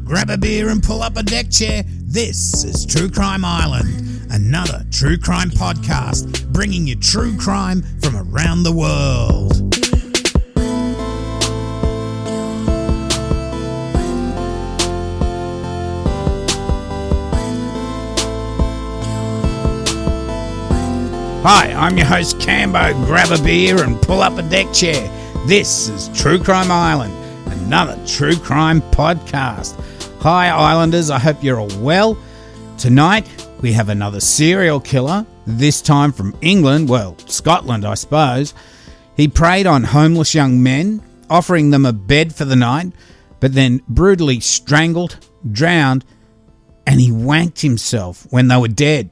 grab a beer and pull up a deck chair. This is True Crime Island, another true crime podcast bringing you true crime from around the world. Hi, I'm your host Cambo. Grab a beer and pull up a deck chair. This is True Crime Island, another true crime podcast. Hi Islanders, I hope you're all well. Tonight we have another serial killer, this time from England, well, Scotland I suppose. He preyed on homeless young men, offering them a bed for the night, but then brutally strangled, drowned, and he wanked himself when they were dead.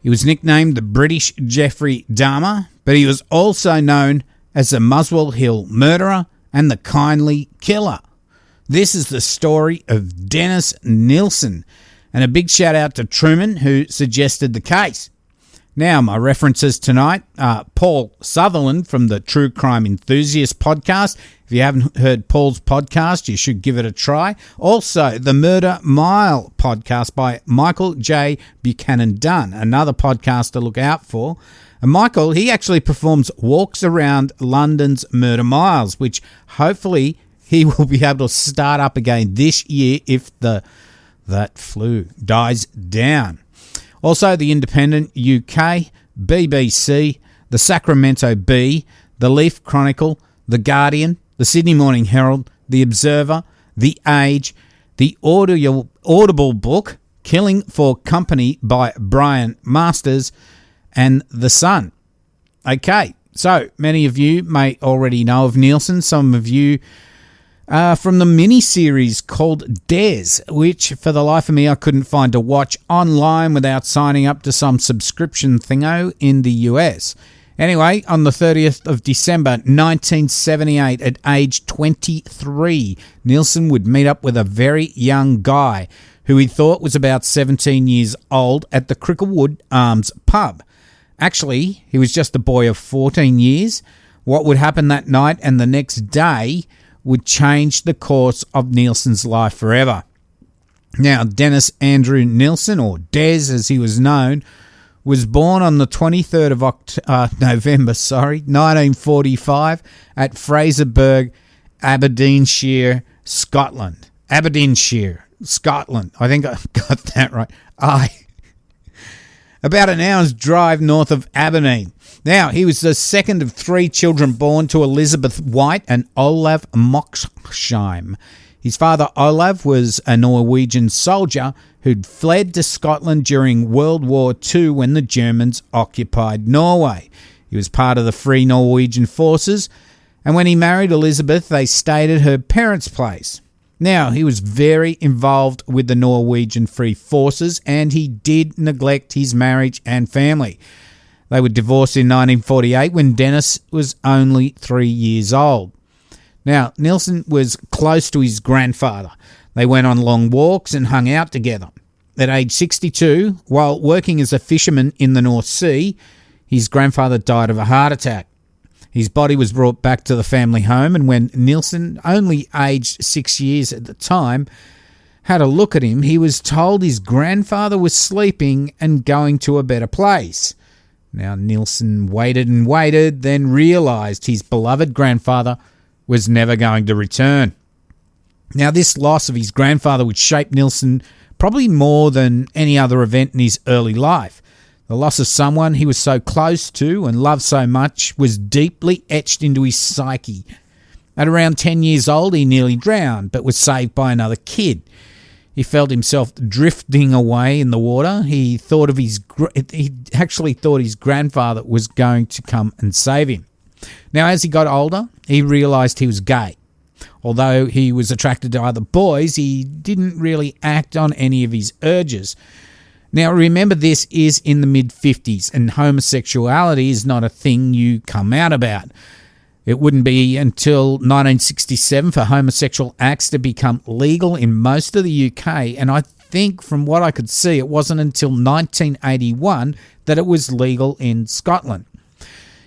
He was nicknamed the British Jeffrey Dahmer, but he was also known as the Muswell Hill Murderer and the Kindly Killer. This is the story of Dennis Nilsen, and a big shout out to Truman who suggested the case. Now, my references tonight are Paul Sutherland from the True Crime Enthusiast podcast. If you haven't heard Paul's podcast, you should give it a try. Also, the Murder Mile podcast by Michael J. Buchanan Dunn, another podcast to look out for. And Michael, he actually performs walks around London's Murder Miles, which hopefully he will be able to start up again this year if that flu dies down. Also, the Independent UK, BBC, the Sacramento Bee, the Leaf Chronicle, the Guardian, the Sydney Morning Herald, the Observer, the Age, the Audible book, Killing for Company by Brian Masters, and The Sun. Okay, so many of you may already know of Nilsen. Some of you from the mini-series called Des, which for the life of me I couldn't find to watch online without signing up to some subscription thingo in the US. Anyway, on the 30th of December 1978, at age 23, Nilsen would meet up with a very young guy who he thought was about 17 years old at the Cricklewood Arms pub. Actually, he was just a boy of 14 years. What would happen that night and the next day would change the course of Nilsen's life forever. Now, Dennis Andrew Nilsen, or Des as he was known, was born on the 23rd of November, 1945 at Fraserburgh, Aberdeenshire, Scotland. Aberdeenshire, Scotland. I think I got that right. About an hour's drive north of Aberdeen. Now, he was the second of three children born to Elizabeth White and Olav Moksheim. His father, Olav, was a Norwegian soldier who'd fled to Scotland during World War II when the Germans occupied Norway. He was part of the Free Norwegian Forces, and when he married Elizabeth, they stayed at her parents' place. Now, he was very involved with the Norwegian Free Forces, and he did neglect his marriage and family. They were divorced in 1948 when Dennis was only 3 years old. Now, Nilsen was close to his grandfather. They went on long walks and hung out together. At age 62, while working as a fisherman in the North Sea, his grandfather died of a heart attack. His body was brought back to the family home, and when Nilsen, only aged 6 years at the time, had a look at him, he was told his grandfather was sleeping and going to a better place. Now, Nilsen waited and waited, then realised his beloved grandfather was never going to return. Now, this loss of his grandfather would shape Nilsen probably more than any other event in his early life. The loss of someone he was so close to and loved so much was deeply etched into his psyche. At around 10 years old, he nearly drowned, but was saved by another kid. He felt himself drifting away in the water. He actually thought his grandfather was going to come and save him. Now, as he got older, he realised he was gay. Although he was attracted to other boys, he didn't really act on any of his urges. Now, remember, this is in the mid-50s, and homosexuality is not a thing you come out about. It wouldn't be until 1967 for homosexual acts to become legal in most of the UK, and I think from what I could see, it wasn't until 1981 that it was legal in Scotland.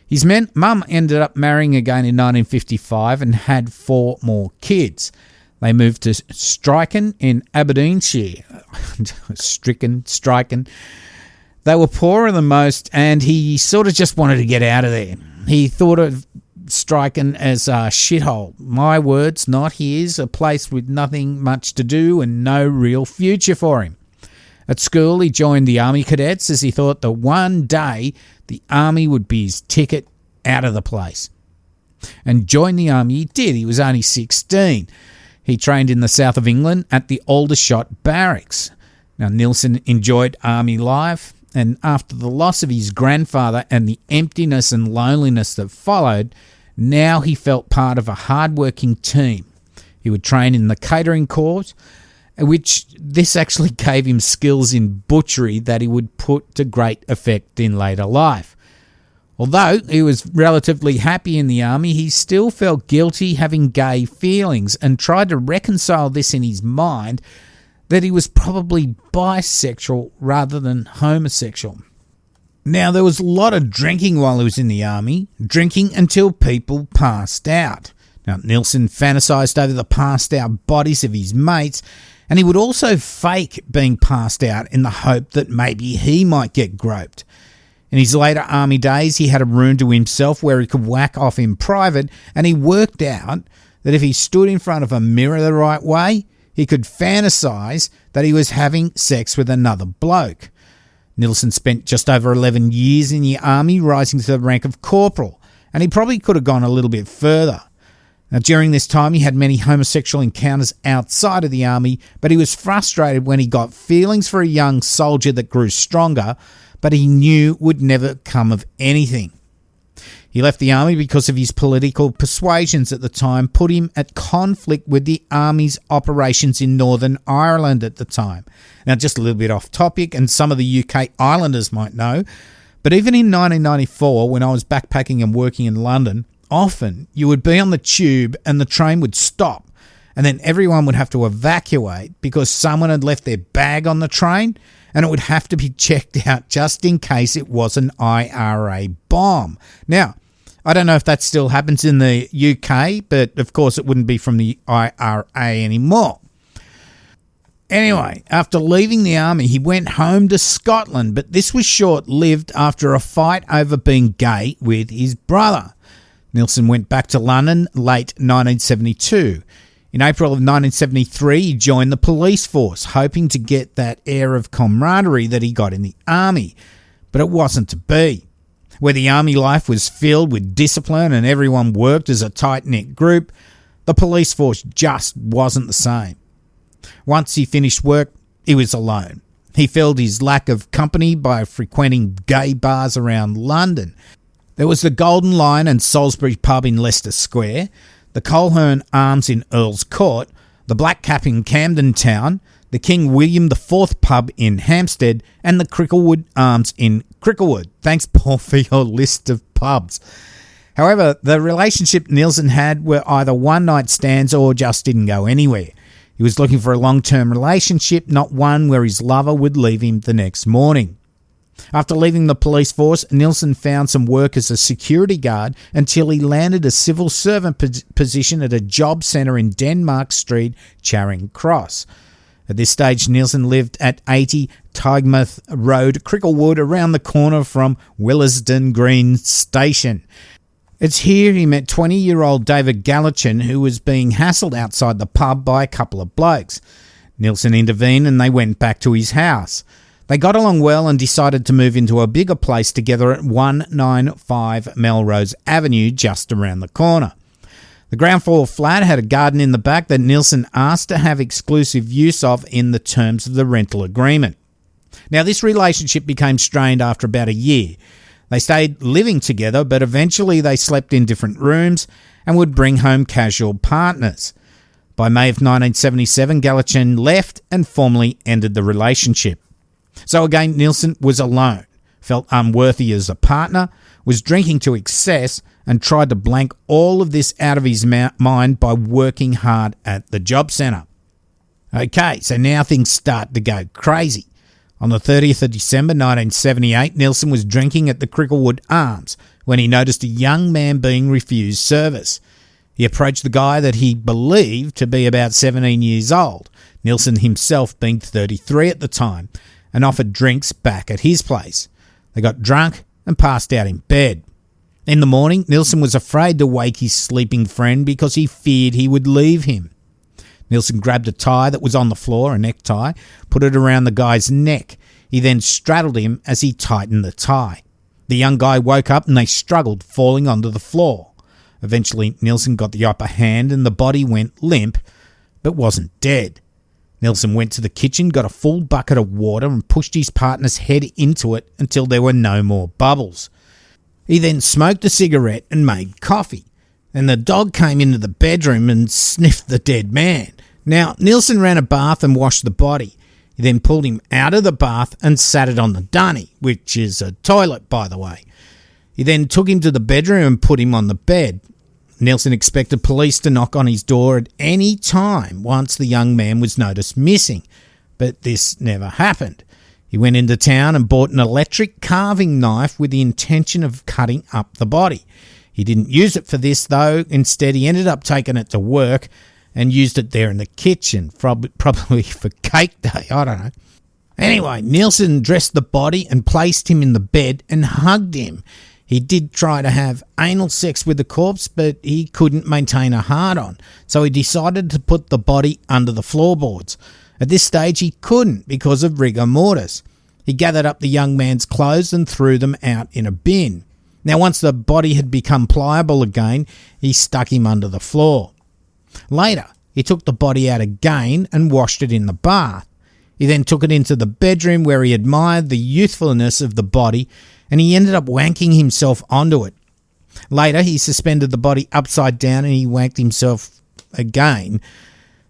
His mum ended up marrying again in 1955 and had 4 more kids. They moved to Striken in Aberdeenshire. Striken. They were poorer than most, and he sort of just wanted to get out of there. He thought of Striken as a shithole. My words, not his, a place with nothing much to do and no real future for him. At school, he joined the Army Cadets as he thought that one day the Army would be his ticket out of the place. And join the Army he did. He was only 16. He trained in the south of England at the Aldershot Barracks. Now, Nilsen enjoyed Army life, and after the loss of his grandfather and the emptiness and loneliness that followed, now he felt part of a hard-working team. He would train in the catering corps, which this actually gave him skills in butchery that he would put to great effect in later life. Although he was relatively happy in the army, he still felt guilty having gay feelings and tried to reconcile this in his mind that he was probably bisexual rather than homosexual. Now, there was a lot of drinking while he was in the army, drinking until people passed out. Now, Nilsen fantasised over the passed out bodies of his mates, and he would also fake being passed out in the hope that maybe he might get groped. In his later army days, he had a room to himself where he could whack off in private, and he worked out that if he stood in front of a mirror the right way, he could fantasise that he was having sex with another bloke. Nilsen spent just over 11 years in the army, rising to the rank of corporal, and he probably could have gone a little bit further. Now, during this time, he had many homosexual encounters outside of the army, but he was frustrated when he got feelings for a young soldier that grew stronger, but he knew would never come of anything. He left the army because of his political persuasions at the time put him at conflict with the army's operations in Northern Ireland at the time. Now, just a little bit off topic, and some of the UK Islanders might know, but even in 1994, when I was backpacking and working in London, often you would be on the tube and the train would stop, and then everyone would have to evacuate because someone had left their bag on the train, and it would have to be checked out just in case it was an IRA bomb. Now, I don't know if that still happens in the UK, but of course it wouldn't be from the IRA anymore. Anyway, after leaving the army, he went home to Scotland, but this was short-lived after a fight over being gay with his brother. Nilsen went back to London late 1972. In April of 1973, he joined the police force, hoping to get that air of camaraderie that he got in the army. But it wasn't to be. Where the army life was filled with discipline and everyone worked as a tight-knit group, the police force just wasn't the same. Once he finished work, he was alone. He filled his lack of company by frequenting gay bars around London. There was the Golden Lion and Salisbury pub in Leicester Square, the Coleherne Arms in Earl's Court, the Black Cap in Camden Town, the King William IV pub in Hampstead, and the Cricklewood Arms in Cricklewood. Thanks, Paul, for your list of pubs. However, the relationship Nilsen had were either one-night stands or just didn't go anywhere. He was looking for a long-term relationship, not one where his lover would leave him the next morning. After leaving the police force, Nilsen found some work as a security guard until he landed a civil servant position at a job centre in Denmark Street, Charing Cross. At this stage, Nilsen lived at 80 Teignmouth Road, Cricklewood, around the corner from Willesden Green Station. It's here he met 20-year-old David Gallatin, who was being hassled outside the pub by a couple of blokes. Nilsen intervened and they went back to his house. They got along well and decided to move into a bigger place together at 195 Melrose Avenue, just around the corner. The ground floor flat had a garden in the back that Nilsen asked to have exclusive use of in the terms of the rental agreement. Now, this relationship became strained after about a year. They stayed living together, but eventually they slept in different rooms and would bring home casual partners. By May of 1977, Gallatin left and formally ended the relationship. So again, Nilsen was alone, felt unworthy as a partner, was drinking to excess, and tried to blank all of this out of his mind by working hard at the job centre. Okay, so now things start to go crazy. On the 30th of December 1978, Nilsen was drinking at the Cricklewood Arms when he noticed a young man being refused service. He approached the guy that he believed to be about 17 years old, Nilsen himself being 33 at the time, and offered drinks back at his place. They got drunk and passed out in bed. In the morning, Nilsen was afraid to wake his sleeping friend because he feared he would leave him. Nilsen grabbed a tie that was on the floor, a necktie, put it around the guy's neck. He then straddled him as he tightened the tie. The young guy woke up and they struggled, falling onto the floor. Eventually, Nilsen got the upper hand and the body went limp, but wasn't dead. Nilsen went to the kitchen, got a full bucket of water and pushed his partner's head into it until there were no more bubbles. He then smoked a cigarette and made coffee. And the dog came into the bedroom and sniffed the dead man. Now, Nilsen ran a bath and washed the body. He then pulled him out of the bath and sat it on the dunny, which is a toilet, by the way. He then took him to the bedroom and put him on the bed. Nilsen expected police to knock on his door at any time once the young man was noticed missing, but this never happened. He went into town and bought an electric carving knife with the intention of cutting up the body. He didn't use it for this, though. Instead, he ended up taking it to work and used it there in the kitchen, probably for cake day, I don't know. Anyway, Nilsen dressed the body and placed him in the bed and hugged him. He did try to have anal sex with the corpse, but he couldn't maintain a hard-on, so he decided to put the body under the floorboards. At this stage, he couldn't because of rigor mortis. He gathered up the young man's clothes and threw them out in a bin. Now, once the body had become pliable again, he stuck him under the floor. Later, he took the body out again and washed it in the bath. He then took it into the bedroom where he admired the youthfulness of the body, and he ended up wanking himself onto it. Later, he suspended the body upside down and he wanked himself again.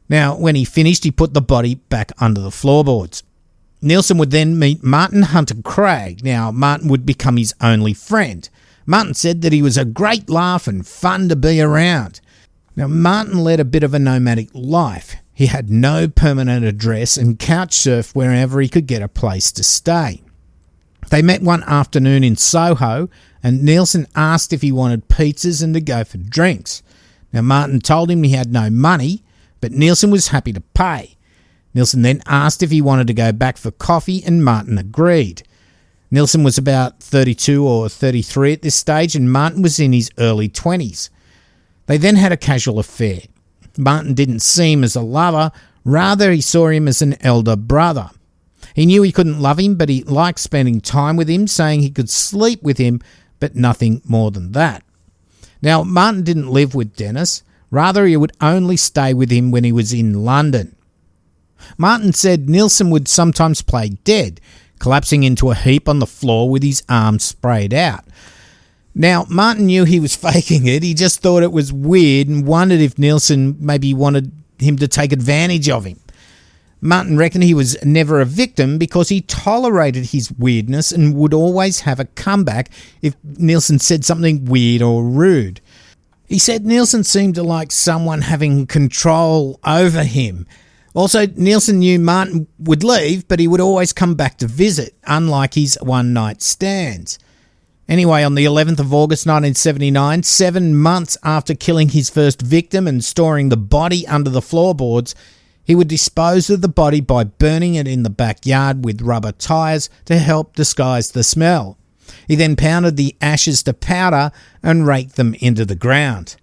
Now, when he finished, he put the body back under the floorboards. Nilsen would then meet Martin Hunter Craig. Now, Martin would become his only friend. Martin said that he was a great laugh and fun to be around. Now, Martin led a bit of a nomadic life. He had no permanent address and couch surfed wherever he could get a place to stay. They met one afternoon in Soho, and Nilsen asked if he wanted pizzas and to go for drinks. Now, Martin told him he had no money, but Nilsen was happy to pay. Nilsen then asked if he wanted to go back for coffee, and Martin agreed. Nilsen was about 32 or 33 at this stage, and Martin was in his early 20s. They then had a casual affair. Martin didn't see him as a lover, rather he saw him as an elder brother. He knew he couldn't love him, but he liked spending time with him, saying he could sleep with him, but nothing more than that. Now, Martin didn't live with Dennis, rather he would only stay with him when he was in London. Martin said Nilsen would sometimes play dead, collapsing into a heap on the floor with his arms sprayed out. Now, Martin knew he was faking it. He just thought it was weird and wondered if Nilsen maybe wanted him to take advantage of him. Martin reckoned he was never a victim because he tolerated his weirdness and would always have a comeback if Nilsen said something weird or rude. He said Nilsen seemed to like someone having control over him. Also, Nilsen knew Martin would leave, but he would always come back to visit, unlike his one-night stands. Anyway, on the 11th of August 1979, 7 months after killing his first victim and storing the body under the floorboards, he would dispose of the body by burning it in the backyard with rubber tyres to help disguise the smell. He then pounded the ashes to powder and raked them into the ground.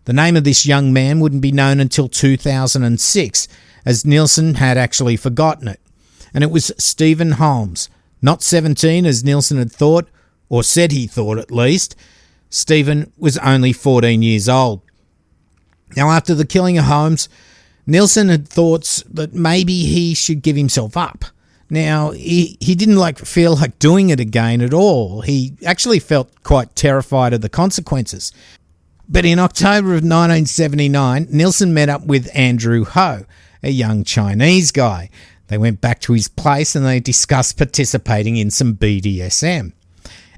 The name of this young man wouldn't be known until 2006, as Nilsen had actually forgotten it. And it was Stephen Holmes, not 17 as Nilsen had thought, or said he thought at least. Stephen was only 14 years old. Now, after the killing of Holmes, Nilsen had thoughts that maybe he should give himself up. Now, he didn't feel like doing it again at all. He actually felt quite terrified of the consequences. But in October of 1979, Nilsen met up with Andrew Ho, a young Chinese guy. They went back to his place and they discussed participating in some BDSM.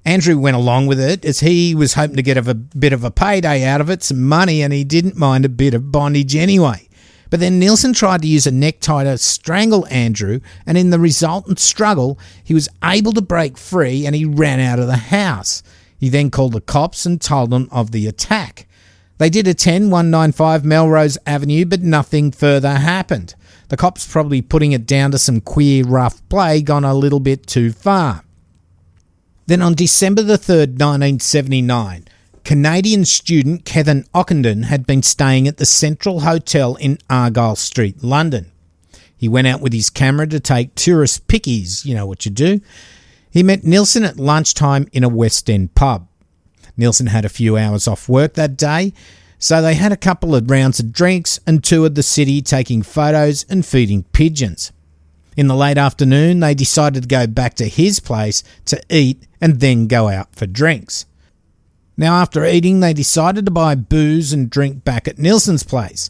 Andrew went along with it as he was hoping to get a bit of a payday out of it, some money, and he didn't mind a bit of bondage anyway. But then Nilsen tried to use a necktie to strangle Andrew, and in the resultant struggle, he was able to break free and he ran out of the house. He then called the cops and told them of the attack. They did attend 195 Melrose Avenue, but nothing further happened. The cops probably putting it down to some queer rough play gone a little bit too far. Then on December the 3rd, 1979, Canadian student Kevin Ockenden had been staying at the Central Hotel in Argyle Street, London. He went out with his camera to take tourist pickies, you know what you do. He met Nilsen at lunchtime in a West End pub. Nilsen had a few hours off work that day, so they had a couple of rounds of drinks and toured the city taking photos and feeding pigeons. In the late afternoon, they decided to go back to his place to eat and then go out for drinks. Now, after eating, they decided to buy booze and drink back at Nilsen's place.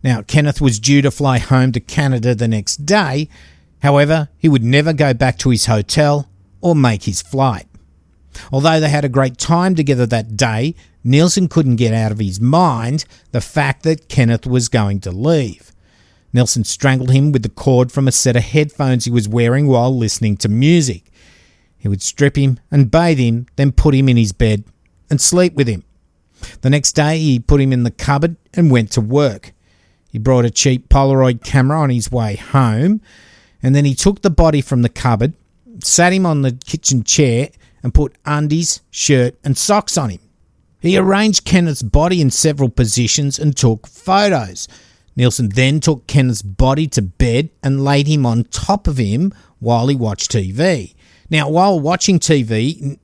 Now, Kenneth was due to fly home to Canada the next day. However, he would never go back to his hotel or make his flight. Although they had a great time together that day, Nilsen couldn't get out of his mind the fact that Kenneth was going to leave. Nilsen strangled him with the cord from a set of headphones he was wearing while listening to music. He would strip him and bathe him, then put him in his bed and sleep with him. The next day he put him in the cupboard and went to work. He brought a cheap Polaroid camera on his way home, and then he took the body from the cupboard, sat him on the kitchen chair and put undies, shirt and socks on him. He arranged Kenneth's body in several positions and took photos. Nilsen then took Kenneth's body to bed and laid him on top of him while he watched TV. Now, while watching TV,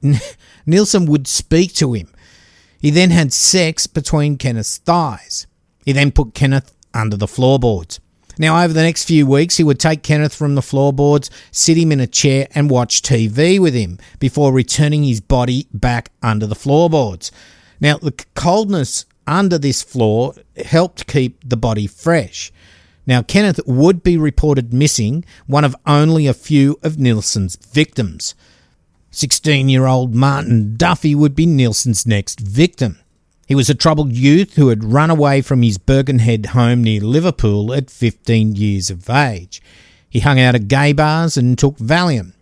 Nilsen would speak to him. He then had sex between Kenneth's thighs. He then put Kenneth under the floorboards. Now, over the next few weeks, he would take Kenneth from the floorboards, sit him in a chair and watch TV with him before returning his body back under the floorboards. Now, the coldness under this floor helped keep the body fresh. Now, Kenneth would be reported missing, one of only a few of Nilsen's victims. 16-year-old Martin Duffy would be Nilsen's next victim. He was a troubled youth who had run away from his Birkenhead home near Liverpool at 15 years of age. He hung out at gay bars and took Valium.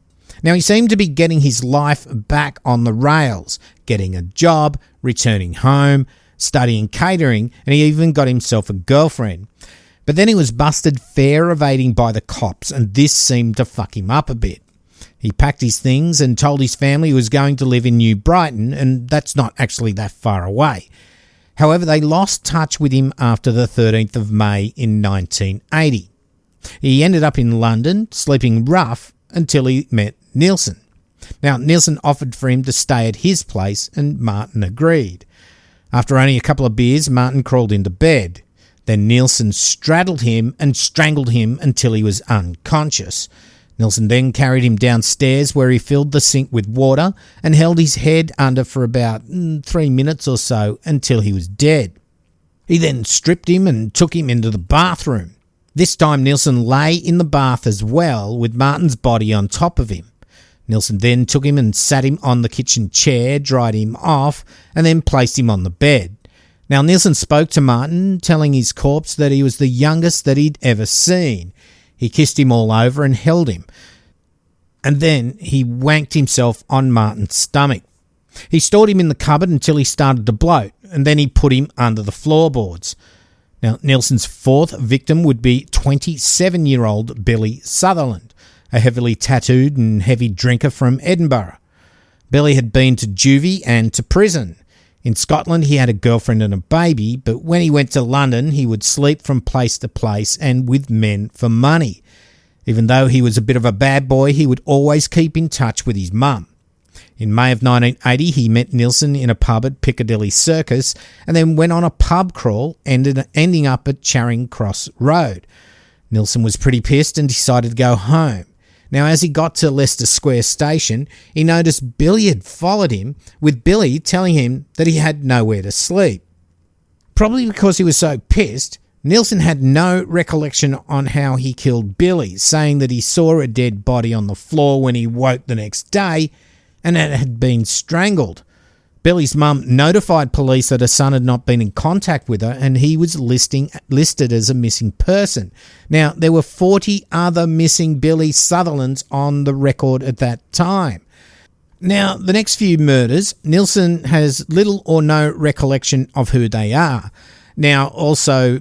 Now, he seemed to be getting his life back on the rails, getting a job, returning home, studying catering, and he even got himself a girlfriend. But then he was busted fare evading by the cops, and this seemed to fuck him up a bit. He packed his things and told his family he was going to live in New Brighton, and that's not actually that far away. However, they lost touch with him after the 13th of May in 1980. He ended up in London, sleeping rough until he met Nilsen. Now, Nilsen offered for him to stay at his place, and Martin agreed. After only a couple of beers, Martin crawled into bed. Then Nilsen straddled him and strangled him until he was unconscious. Nilsen then carried him downstairs where he filled the sink with water and held his head under for about 3 minutes or so until he was dead. He then stripped him and took him into the bathroom. This time Nilsen lay in the bath as well with Martin's body on top of him. Nilsen then took him and sat him on the kitchen chair, dried him off and then placed him on the bed. Now, Nilsen spoke to Martin, telling his corpse that he was the youngest that he'd ever seen. He kissed him all over and held him. And then he wanked himself on Martin's stomach. He stored him in the cupboard until he started to bloat, and then he put him under the floorboards. Now, Nilsen's fourth victim would be 27-year-old Billy Sutherland, a heavily tattooed and heavy drinker from Edinburgh. Billy had been to juvie and to prison. In Scotland, he had a girlfriend and a baby, but when he went to London, he would sleep from place to place and with men for money. Even though he was a bit of a bad boy, he would always keep in touch with his mum. In May of 1980, he met Nilsen in a pub at Piccadilly Circus and then went on a pub crawl, ending up at Charing Cross Road. Nilsen was pretty pissed and decided to go home. Now, as he got to Leicester Square Station, he noticed Billy had followed him, with Billy telling him that he had nowhere to sleep. Probably because he was so pissed, Nilsen had no recollection on how he killed Billy, saying that he saw a dead body on the floor when he woke the next day and it had been strangled. Billy's mum notified police that her son had not been in contact with her and he was listed as a missing person. Now, there were 40 other missing Billy Sutherlands on the record at that time. Now, the next few murders, Nilsen has little or no recollection of who they are. Now, also,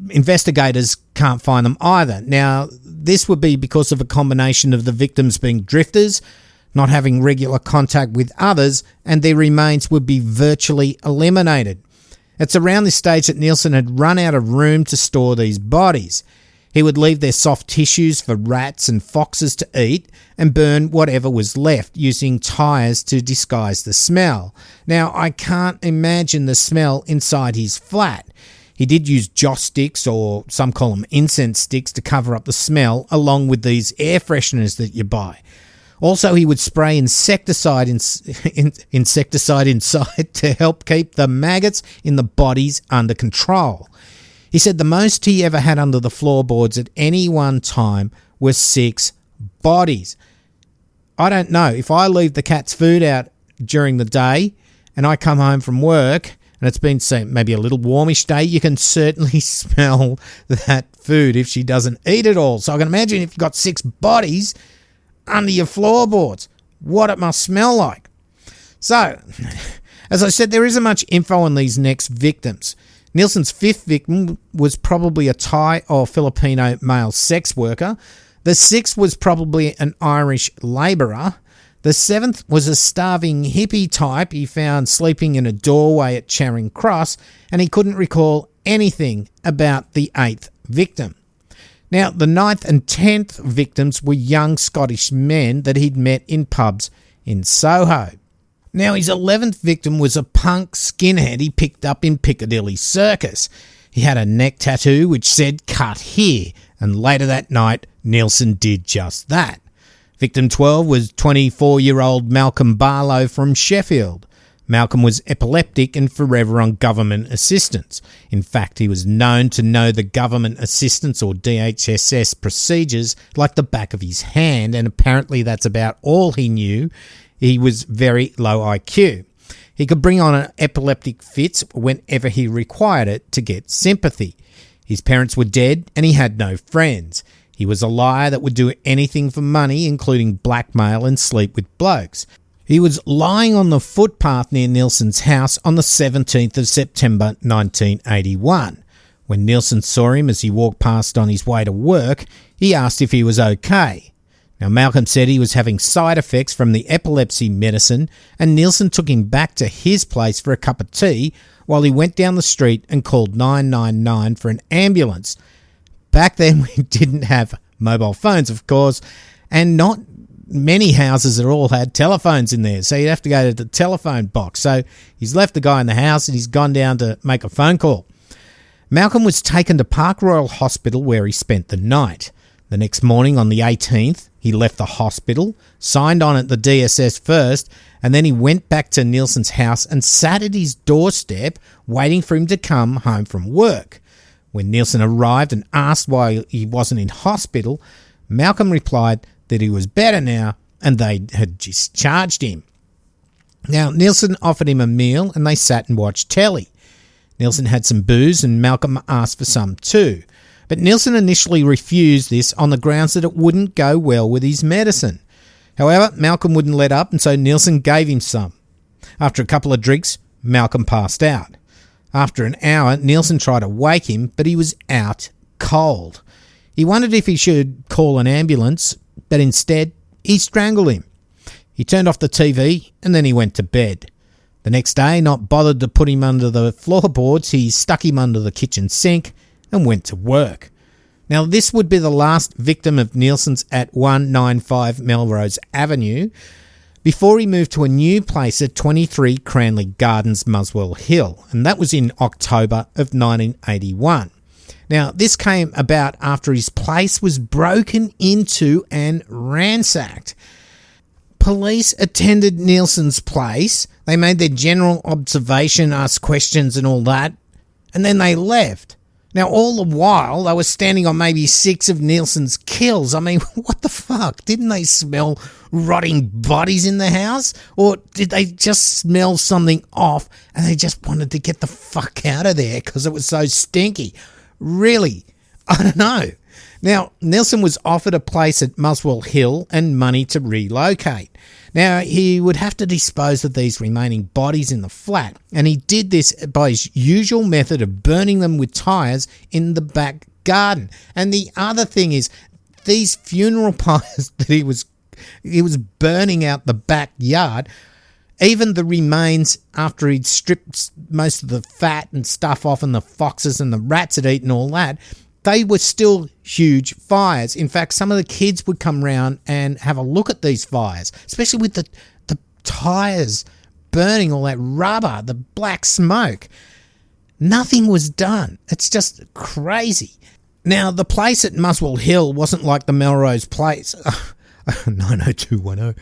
investigators can't find them either. Now, this would be because of a combination of the victims being drifters, not having regular contact with others, and their remains would be virtually eliminated. It's around this stage that Nilsen had run out of room to store these bodies. He would leave their soft tissues for rats and foxes to eat and burn whatever was left, using tyres to disguise the smell. Now, I can't imagine the smell inside his flat. He did use joss sticks, or some call them incense sticks, to cover up the smell, along with these air fresheners that you buy. Also, he would spray insecticide inside to help keep the maggots in the bodies under control. He said the most he ever had under the floorboards at any one time was 6 bodies. I don't know. If I leave the cat's food out during the day and I come home from work and it's been, say, maybe a little warmish day, you can certainly smell that food if she doesn't eat it all. So I can imagine if you've got 6 bodies under your floorboards, what it must smell like. So, as I said, there isn't much info on these next victims. Nilsen's 5th victim was probably a Thai or Filipino male sex worker. The 6th was probably an Irish labourer. The 7th was a starving hippie type he found sleeping in a doorway at Charing Cross, and he couldn't recall anything about the 8th victim. Now, the 9th and 10th victims were young Scottish men that he'd met in pubs in Soho. Now, his 11th victim was a punk skinhead he picked up in Piccadilly Circus. He had a neck tattoo which said, "Cut here," and later that night, Nilsen did just that. Victim 12 was 24-year-old Malcolm Barlow from Sheffield. Malcolm was epileptic and forever on government assistance. In fact, he was known to know the government assistance or DHSS procedures like the back of his hand, and apparently that's about all he knew. He was very low IQ. He could bring on an epileptic fits whenever he required it to get sympathy. His parents were dead and he had no friends. He was a liar that would do anything for money, including blackmail and sleep with blokes. He was lying on the footpath near Nilsen's house on the 17th of September 1981. When Nilsen saw him as he walked past on his way to work, he asked if he was okay. Now, Malcolm said he was having side effects from the epilepsy medicine, and Nilsen took him back to his place for a cup of tea while he went down the street and called 999 for an ambulance. Back then, we didn't have mobile phones, of course, and not many houses at all had telephones in there, so you'd have to go to the telephone box. So he's left the guy in the house and he's gone down to make a phone call. Malcolm was taken to Park Royal Hospital where he spent the night. The next morning on the 18th, he left the hospital, signed on at the DSS first, and then he went back to Nilsen's house and sat at his doorstep waiting for him to come home from work. When Nilsen arrived and asked why he wasn't in hospital, Malcolm replied that he was better now and they had discharged him. Now, Nilsen offered him a meal and they sat and watched telly. Nilsen had some booze and Malcolm asked for some too. But Nilsen initially refused this on the grounds that it wouldn't go well with his medicine. However, Malcolm wouldn't let up, and so Nilsen gave him some. After a couple of drinks, Malcolm passed out. After an hour, Nilsen tried to wake him, but he was out cold. He wondered if he should call an ambulance, but instead, he strangled him. He turned off the TV, and then he went to bed. The next day, not bothered to put him under the floorboards, he stuck him under the kitchen sink and went to work. Now, this would be the last victim of Nilsen's at 195 Melrose Avenue before he moved to a new place at 23 Cranley Gardens, Muswell Hill, and that was in October of 1981. Now, this came about after his place was broken into and ransacked. Police attended Nilsen's place. They made their general observation, asked questions and all that, and then they left. Now, all the while, they were standing on maybe 6 of Nilsen's kills. I mean, what the fuck? Didn't they smell rotting bodies in the house? Or did they just smell something off and they just wanted to get the fuck out of there because it was so stinky? Really? I don't know. Now, Nilsen was offered a place at Muswell Hill and money to relocate. Now, he would have to dispose of these remaining bodies in the flat, and he did this by his usual method of burning them with tyres in the back garden. And the other thing is, these funeral pyres that he was burning out the backyard, even the remains after he'd stripped most of the fat and stuff off and the foxes and the rats had eaten all that, they were still huge fires. In fact, some of the kids would come round and have a look at these fires, especially with the tyres burning, all that rubber, the black smoke. Nothing was done. It's just crazy. Now, the place at Muswell Hill wasn't like the Melrose place. 90210.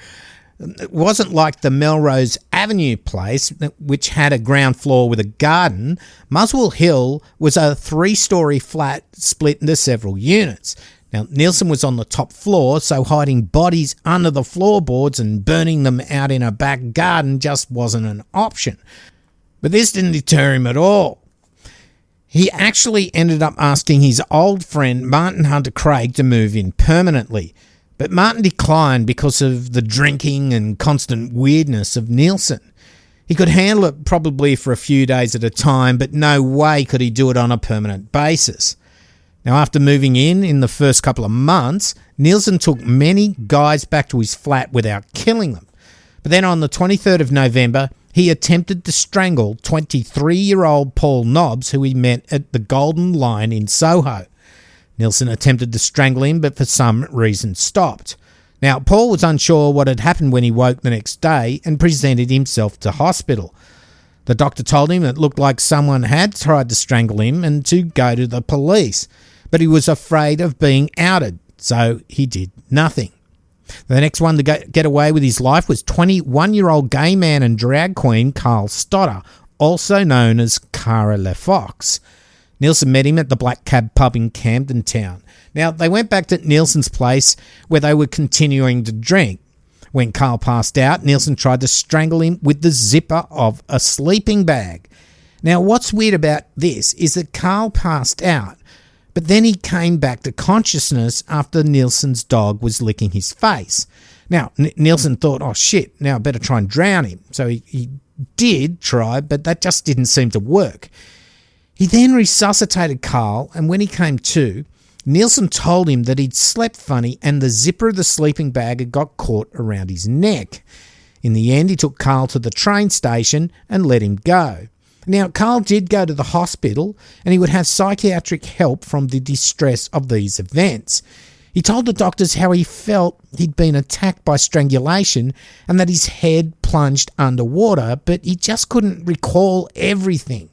It wasn't like the Melrose Avenue place, which had a ground floor with a garden. Muswell Hill was a 3-storey flat split into several units. Now, Nilsen was on the top floor, so hiding bodies under the floorboards and burning them out in a back garden just wasn't an option. But this didn't deter him at all. He actually ended up asking his old friend Martin Hunter Craig to move in permanently. But Martin declined because of the drinking and constant weirdness of Nilsen. He could handle it probably for a few days at a time, but no way could he do it on a permanent basis. Now, after moving in the first couple of months, Nilsen took many guys back to his flat without killing them. But then on the 23rd of November, he attempted to strangle 23-year-old Paul Nobbs, who he met at the Golden Lion in Soho. Nilsen attempted to strangle him, but for some reason stopped. Now, Paul was unsure what had happened when he woke the next day and presented himself to hospital. The doctor told him it looked like someone had tried to strangle him and to go to the police, but he was afraid of being outed, so he did nothing. The next one to get away with his life was 21-year-old gay man and drag queen Carl Stoddar, also known as Cara LeFox. Nilsen met him at the Black Cab pub in Camden Town. Now, they went back to Nilsen's place where they were continuing to drink. When Carl passed out, Nilsen tried to strangle him with the zipper of a sleeping bag. Now, what's weird about this is that Carl passed out, but then he came back to consciousness after Nilsen's dog was licking his face. Now, Nilsen thought, oh shit, now I better try and drown him. So he did try, but that just didn't seem to work. He then resuscitated Carl, and when he came to, Nilsen told him that he'd slept funny and the zipper of the sleeping bag had got caught around his neck. In the end, he took Carl to the train station and let him go. Now, Carl did go to the hospital, and he would have psychiatric help from the distress of these events. He told the doctors how he felt he'd been attacked by strangulation and that his head plunged underwater, but he just couldn't recall everything.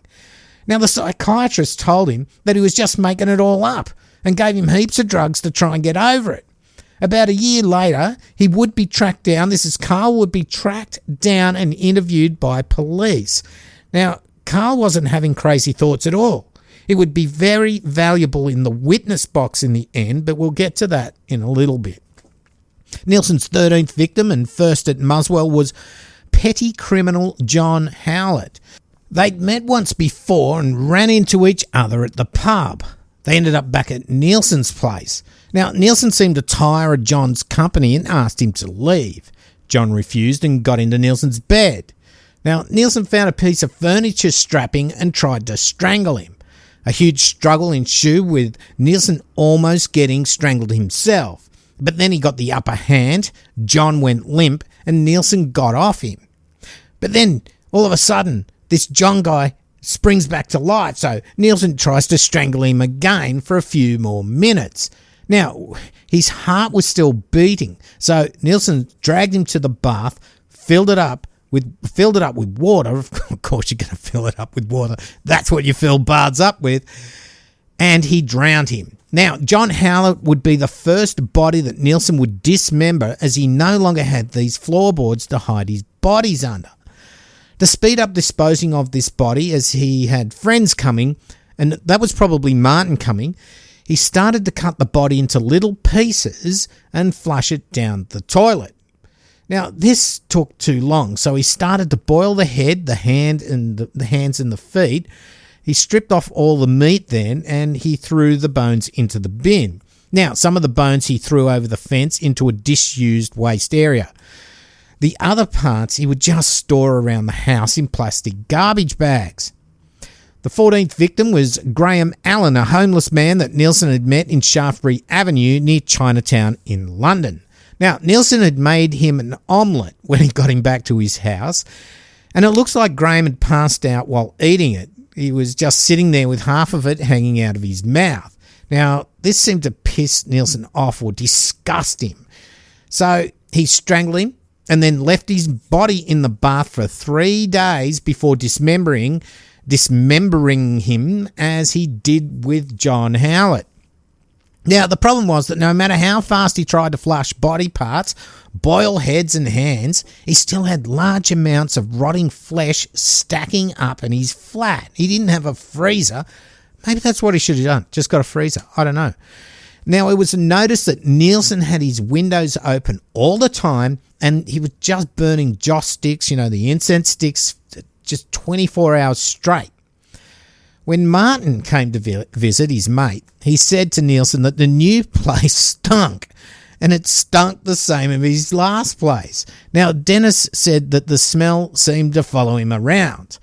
Now, the psychiatrist told him that he was just making it all up and gave him heaps of drugs to try and get over it. About a year later, he would be tracked down. Carl would be tracked down and interviewed by police. Now, Carl wasn't having crazy thoughts at all. It would be very valuable in the witness box in the end, but we'll get to that in a little bit. Nilsen's 13th victim and first at Muswell was petty criminal John Howlett. They'd met once before and ran into each other at the pub. They ended up back at Nilsen's place. Now, Nilsen seemed to tire of John's company and asked him to leave. John refused and got into Nilsen's bed. Now, Nilsen found a piece of furniture strapping and tried to strangle him. A huge struggle ensued, with Nilsen almost getting strangled himself. But then he got the upper hand, John went limp, and Nilsen got off him. But then, all of a sudden, this John guy springs back to life, so Nilsen tries to strangle him again for a few more minutes. Now, his heart was still beating, so Nilsen dragged him to the bath, filled it up with water. Of course you're going to fill it up with water. That's what you fill baths up with. And he drowned him. Now, John Howlett would be the first body that Nilsen would dismember, as he no longer had these floorboards to hide his bodies under. To speed up disposing of this body, as he had friends coming, and that was probably Martin coming, he started to cut the body into little pieces and flush it down the toilet. Now, this took too long, so he started to boil the head, the hands and the feet. He stripped off all the meat then, and he threw the bones into the bin. Now, some of the bones he threw over the fence into a disused waste area. The other parts he would just store around the house in plastic garbage bags. The 14th victim was Graham Allen, a homeless man that Nilsen had met in Shaftesbury Avenue near Chinatown in London. Now, Nilsen had made him an omelette when he got him back to his house, and it looks like Graham had passed out while eating it. He was just sitting there with half of it hanging out of his mouth. Now, this seemed to piss Nilsen off or disgust him. So he strangled him and then left his body in the bath for 3 days before dismembering him as he did with John Howlett. Now, the problem was that no matter how fast he tried to flush body parts, boil heads and hands, he still had large amounts of rotting flesh stacking up in his flat. He didn't have a freezer. Maybe that's what he should have done, just got a freezer. I don't know. Now, it was noticed that Nilsen had his windows open all the time, and he was just burning joss sticks, the incense sticks, just 24 hours straight. When Martin came to visit his mate, he said to Nilsen that the new place stunk, and it stunk the same as his last place. Now, Dennis said that the smell seemed to follow him around.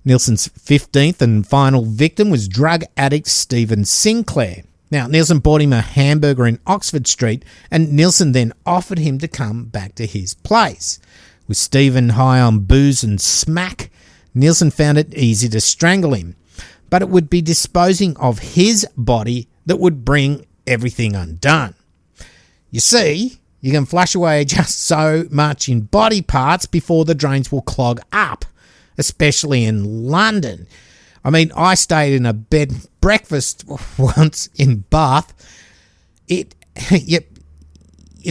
Nilsen's 15th and final victim was drug addict Stephen Sinclair. Now, Nilsen bought him a hamburger in Oxford Street, and Nilsen then offered him to come back to his place. With Stephen high on booze and smack, Nilsen found it easy to strangle him, but it would be disposing of his body that would bring everything undone. You see, you can flush away just so much in body parts before the drains will clog up, especially in London. I mean, I stayed in a bed and breakfast once in Bath. You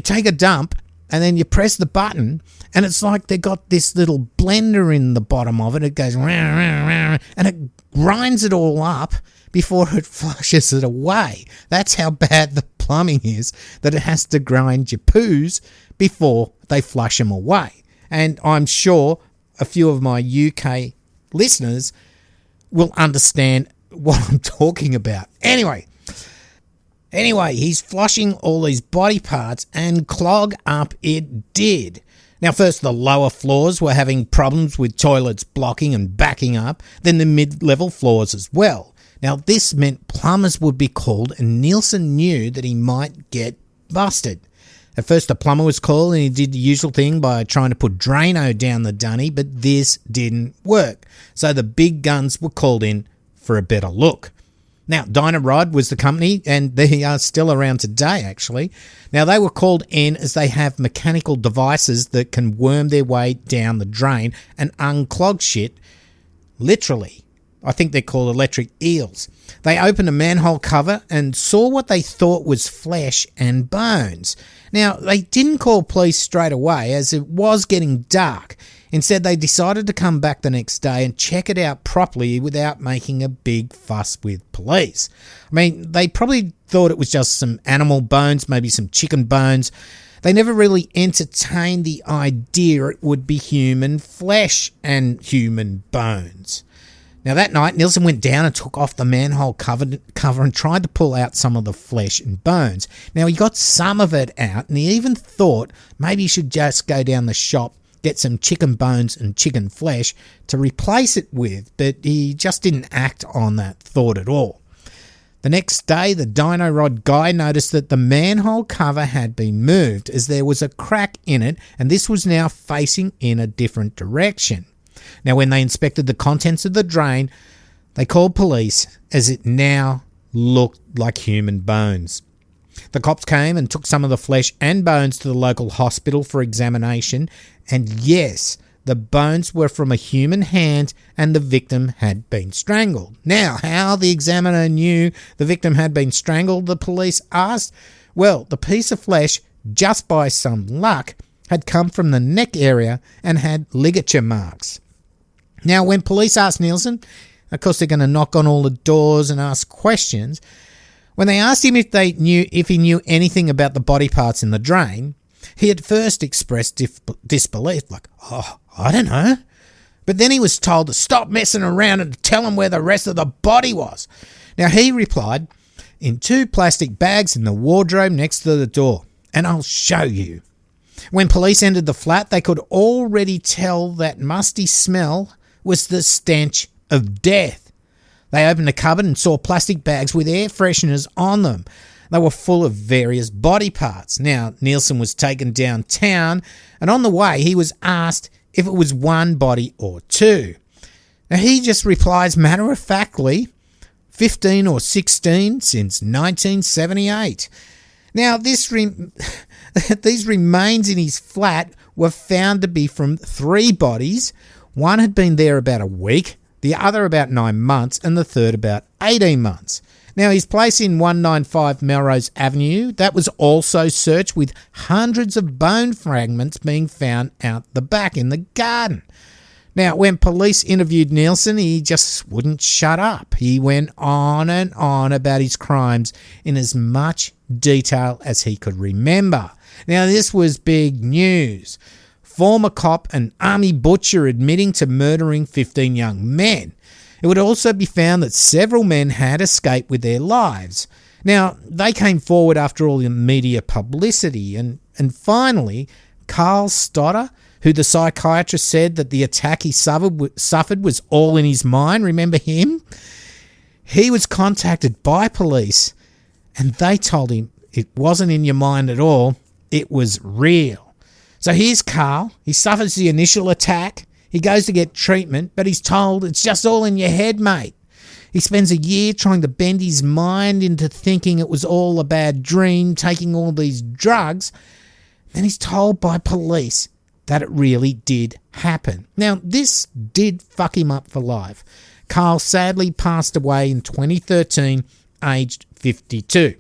take a dump and then you press the button, and it's like they got this little blender in the bottom of it. It goes rah, rah, rah, and it grinds it all up before it flushes it away. That's how bad the plumbing is, that it has to grind your poos before they flush them away. And I'm sure a few of my UK listeners will understand what I'm talking about. Anyway, he's flushing all these body parts, and clog up it did. Now, first the lower floors were having problems with toilets blocking and backing up, then the mid-level floors as well. Now, this meant plumbers would be called, and Nilsen knew that he might get busted. At first, the plumber was called, and he did the usual thing by trying to put Drano down the dunny, but this didn't work. So the big guns were called in for a better look. Now, Dynarod was the company, and they are still around today, actually. Now, they were called in as they have mechanical devices that can worm their way down the drain and unclog shit, literally. I think they're called electric eels. They opened a manhole cover and saw what they thought was flesh and bones. Now, they didn't call police straight away as it was getting dark. Instead, they decided to come back the next day and check it out properly without making a big fuss with police. I mean, they probably thought it was just some animal bones, maybe some chicken bones. They never really entertained the idea it would be human flesh and human bones. Now, that night, Nilsen went down and took off the manhole cover and tried to pull out some of the flesh and bones. Now, he got some of it out, and he even thought maybe he should just go down the shop, get some chicken bones and chicken flesh to replace it with, but he just didn't act on that thought at all. The next day, the dyno rod guy noticed that the manhole cover had been moved as there was a crack in it, and this was now facing in a different direction. Now, when they inspected the contents of the drain, they called police as it now looked like human bones. The cops came and took some of the flesh and bones to the local hospital for examination, and yes, the bones were from a human hand and the victim had been strangled. Now, how the examiner knew the victim had been strangled, the police asked? Well, the piece of flesh, just by some luck, had come from the neck area and had ligature marks. Now, when police asked Nilsen, of course they're going to knock on all the doors and ask questions. When they asked him if he knew anything about the body parts in the drain, he at first expressed disbelief, like, "Oh, I don't know." But then he was told to stop messing around and to tell him where the rest of the body was. Now, he replied, in 2 plastic bags in the wardrobe next to the door. And I'll show you. When police entered the flat, they could already tell that musty smell was the stench of death. They opened the cupboard and saw plastic bags with air fresheners on them. They were full of various body parts. Now, Nilsen was taken downtown, and on the way he was asked if it was 1 body or 2. Now, he just replies matter-of-factly, 15 or 16 since 1978. Now, these remains in his flat were found to be from 3 bodies. One had been there about a week, the other about 9 months, and the third about 18 months. Now, his place in 195 Melrose Avenue, that was also searched with hundreds of bone fragments being found out the back in the garden. Now, when police interviewed Nilsen, he just wouldn't shut up. He went on and on about his crimes in as much detail as he could remember. Now, this was big news. Former cop and army butcher admitting to murdering 15 young men. It would also be found that several men had escaped with their lives. Now, they came forward after all the media publicity, and finally, Carl Stoddard, who the psychiatrist said that the attack he suffered was all in his mind. Remember him? He was contacted by police, and they told him it wasn't in your mind at all. It was real. So here's Carl. He suffers the initial attack. He goes to get treatment, but he's told it's just all in your head, mate. He spends a year trying to bend his mind into thinking it was all a bad dream, taking all these drugs. Then he's told by police that it really did happen. Now, this did fuck him up for life. Carl sadly passed away in 2013, aged 52.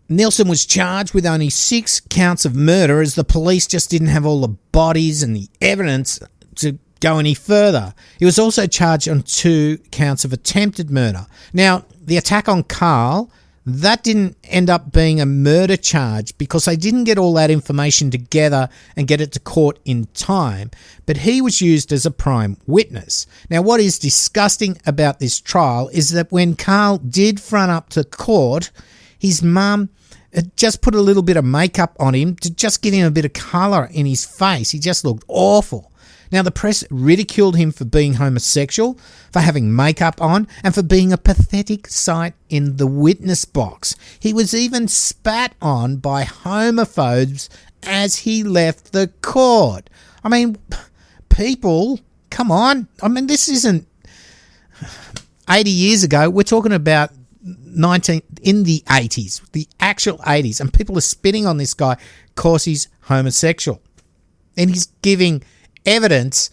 Nilsen was charged with only 6 counts of murder, as the police just didn't have all the bodies and the evidence to go any further. He was also charged on 2 counts of attempted murder. Now, the attack on Carl, that didn't end up being a murder charge because they didn't get all that information together and get it to court in time, but he was used as a prime witness. Now, what is disgusting about this trial is that when Carl did front up to court, his mum had just put a little bit of makeup on him to just give him a bit of colour in his face. He just looked awful. Now, the press ridiculed him for being homosexual, for having makeup on, and for being a pathetic sight in the witness box. He was even spat on by homophobes as he left the court. I mean, people, come on. I mean, this isn't 80 years ago. We're talking about in the 80s, the actual 80s, and people are spitting on this guy because he's homosexual. And he's giving evidence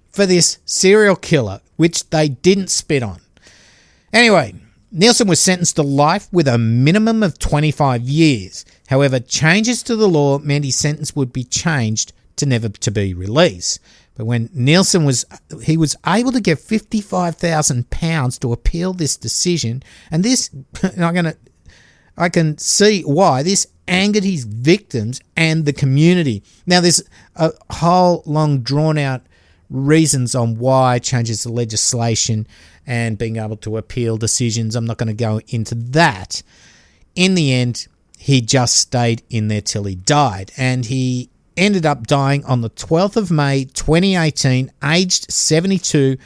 for this serial killer, which they didn't spit on. Anyway, Nilsen was sentenced to life with a minimum of 25 years. However, changes to the law meant his sentence would be changed to never to be released. But when Nilsen was able to get £55,000 to appeal this decision, and this, I can see why this angered his victims and the community. Now, there's a whole long drawn-out reasons on why changes to legislation and being able to appeal decisions. I'm not going to go into that. In the end, he just stayed in there till he died, and he ended up dying on the 12th of May 2018, aged 72,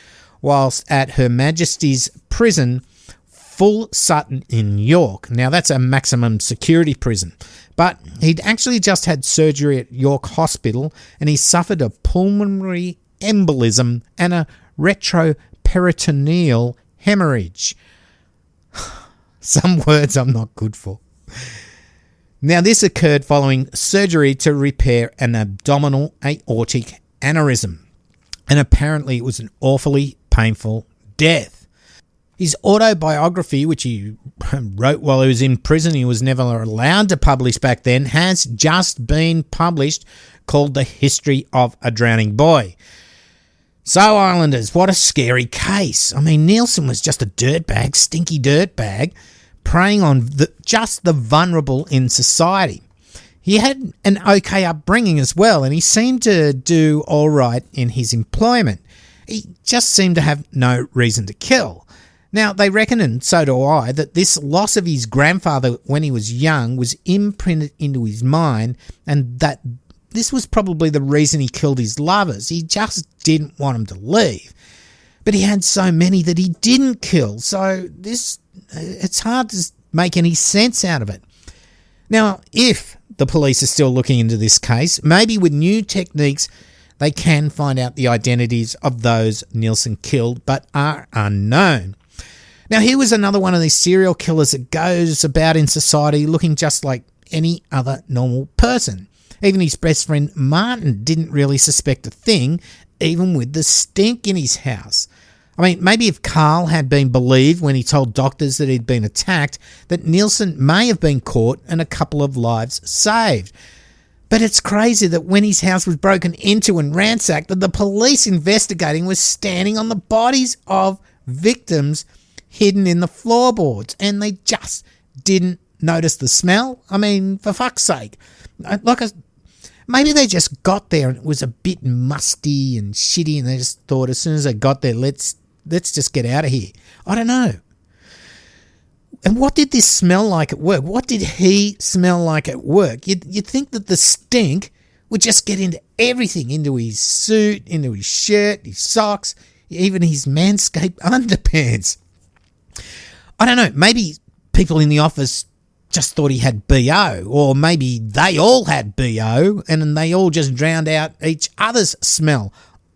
whilst at Her Majesty's Prison, Full Sutton in York. Now, that's a maximum security prison. But he'd actually just had surgery at York Hospital, and he suffered a pulmonary embolism and a retroperitoneal hemorrhage. Some words I'm not good for. Now, this occurred following surgery to repair an abdominal aortic aneurysm, and apparently it was an awfully painful death. His autobiography, which he wrote while he was in prison, he was never allowed to publish back then, has just been published, called The History of a Drowning Boy. So, Islanders, what a scary case. I mean, Nilsen was just a dirtbag, stinky dirtbag, preying on just the vulnerable in society. He had an okay upbringing as well, and he seemed to do all right in his employment. He just seemed to have no reason to kill. Now, they reckon, and so do I, that this loss of his grandfather when he was young was imprinted into his mind, and that this was probably the reason he killed his lovers. He just didn't want them to leave. But he had so many that he didn't kill, so it's hard to make any sense out of it. Now, if the police are still looking into this case, maybe with new techniques they can find out the identities of those Nilsen killed but are unknown. Now, here was another one of these serial killers that goes about in society looking just like any other normal person. Even his best friend Martin didn't really suspect a thing, even with the stink in his house. I mean, maybe if Carl had been believed when he told doctors that he'd been attacked, that Nilsen may have been caught and a couple of lives saved. But it's crazy that when his house was broken into and ransacked, that the police investigating was standing on the bodies of victims hidden in the floorboards, and they just didn't notice the smell. I mean, for fuck's sake. Maybe they just got there and it was a bit musty and shitty, and they just thought as soon as they got there, let's just get out of here. I don't know. And what did this smell like at work? What did he smell like at work? You'd think that the stink would just get into everything, into his suit, into his shirt, his socks, even his Manscaped underpants. I don't know, maybe people in the office just thought he had BO, or maybe they all had BO and they all just drowned out each other's smell.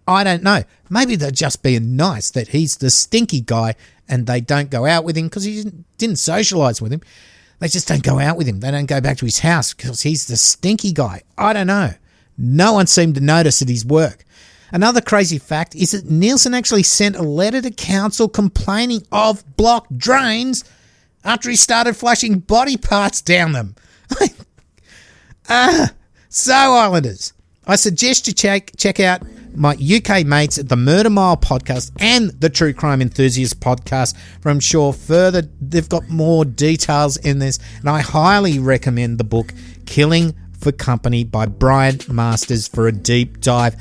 I don't know. Maybe they're just being nice that he's the stinky guy and they don't go out with him because he didn't socialise with him. They just don't go out with him. They don't go back to his house because he's the stinky guy. I don't know. No one seemed to notice at his work. Another crazy fact is that Nilsen actually sent a letter to council complaining of blocked drains after he started flushing body parts down them. So, Islanders, I suggest you check out my UK mates at the Murder Mile podcast and the True Crime Enthusiast podcast. For I'm sure further, they've got more details in this, and I highly recommend the book Killing for Company by Brian Masters for a deep dive.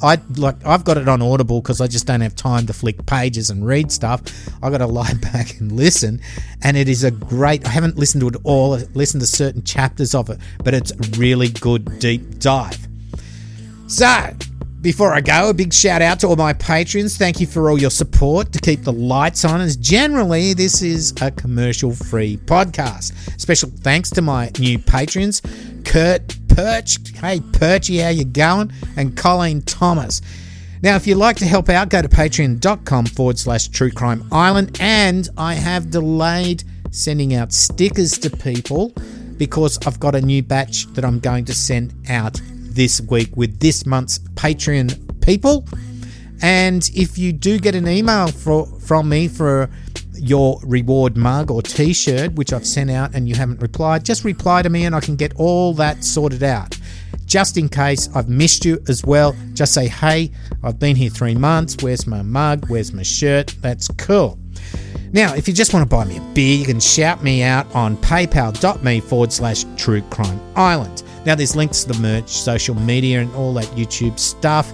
I've got it on Audible because I just don't have time to flick pages and read stuff. I've got to lie back and listen, and it is a great, I haven't listened to it all, I've listened to certain chapters of it, but it's a really good deep dive. So, before I go, a big shout out to all my patrons. Thank you for all your support to keep the lights on, as generally this is a commercial-free podcast. Special thanks to my new patrons, Kurt Perch, hey Perchy, how you going? And Colleen Thomas. Now, if you'd like to help out, go to patreon.com/True Crime Island, and I have delayed sending out stickers to people because I've got a new batch that I'm going to send out this week with this month's Patreon people. And if you do get an email from me for your reward mug or t-shirt, which I've sent out and you haven't replied, just reply to me and I can get all that sorted out. Just in case I've missed you as well, just say, hey, I've been here 3 months, where's my mug, where's my shirt? That's cool. Now, if you just want to buy me a beer, you can shout me out on paypal.me/True Crime Island. Now, there's links to the merch, social media, and all that YouTube stuff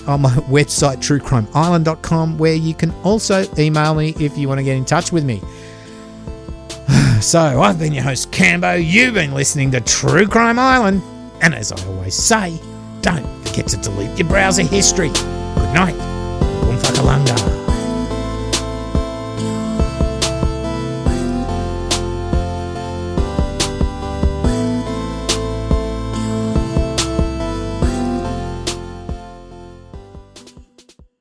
on my website, truecrimeisland.com, where you can also email me if you want to get in touch with me. So, I've been your host, Cambo. You've been listening to True Crime Island. And as I always say, don't forget to delete your browser history. Good night. Boom fuckalunga.